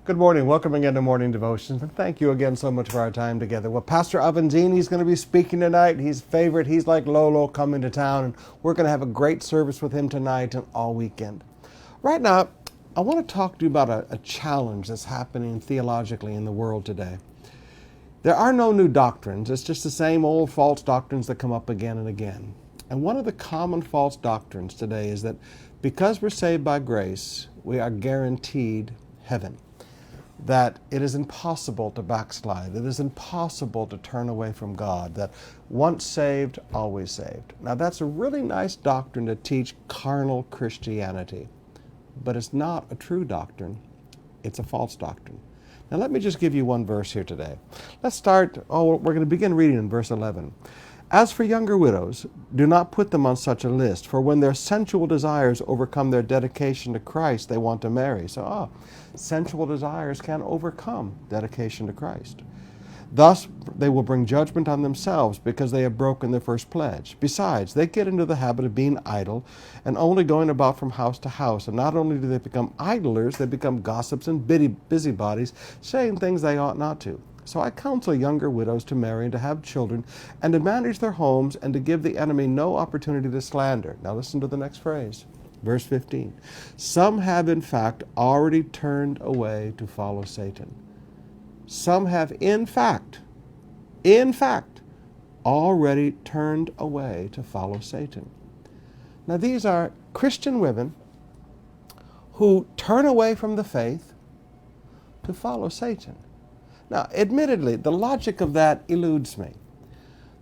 Good morning. Welcome again to Morning Devotions. And thank you again so much for our time together. Well, Pastor Avanzini is going to be speaking tonight. He's favorite. He's like Lolo coming to town. And we're going to have a great service with him tonight and all weekend. Right now, I want to talk to you about a challenge that's happening theologically in the world today. There are no new doctrines. It's just the same old false doctrines that come up again and again. And one of the common false doctrines today is that because we're saved by grace, we are guaranteed heaven. That it is impossible to backslide. It is impossible to turn away from God. That once saved, always saved. Now that's a really nice doctrine to teach carnal Christianity. But it's not a true doctrine. It's a false doctrine. Now let me just give you one verse here today. Let's start, we're going to begin reading in verse 11. As for younger widows, do not put them on such a list, for when their sensual desires overcome their dedication to Christ, they want to marry. So, sensual desires can overcome dedication to Christ. Thus, they will bring judgment on themselves because they have broken their first pledge. Besides, they get into the habit of being idle and only going about from house to house. And not only do they become idlers, they become gossips and busybodies, saying things they ought not to. So I counsel younger widows to marry and to have children and to manage their homes and to give the enemy no opportunity to slander. Now listen to the next phrase, verse 15. Some have in fact already turned away to follow Satan. Some have in fact, already turned away to follow Satan. Now these are Christian women who turn away from the faith to follow Satan. Now, admittedly, the logic of that eludes me.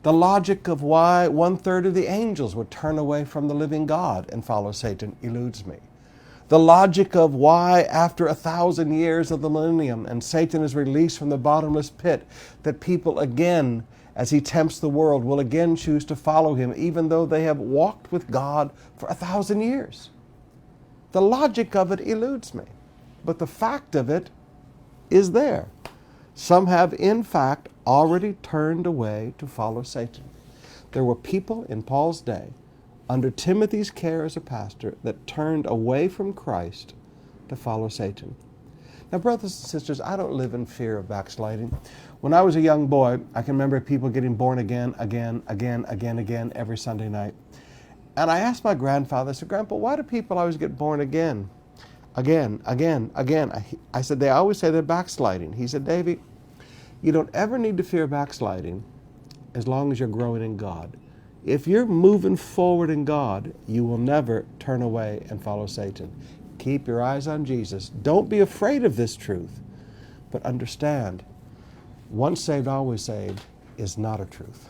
The logic of why 1/3 of the angels would turn away from the living God and follow Satan eludes me. The logic of why after 1,000 years of the millennium and Satan is released from the bottomless pit, that people again, as he tempts the world, will again choose to follow him, even though they have walked with God for 1,000 years. The logic of it eludes me, but the fact of it is there. Some have, in fact, already turned away to follow Satan. There were people in Paul's day, under Timothy's care as a pastor, that turned away from Christ to follow Satan. Now, brothers and sisters, I don't live in fear of backsliding. When I was a young boy, I can remember people getting born again every Sunday night. And I asked my grandfather, I said, Grandpa, why do people always get born again? Again. I said, they always say they're backsliding. He said, Davy, you don't ever need to fear backsliding as long as you're growing in God. If you're moving forward in God, you will never turn away and follow Satan. Keep your eyes on Jesus. Don't be afraid of this truth, but understand, once saved, always saved is not a truth.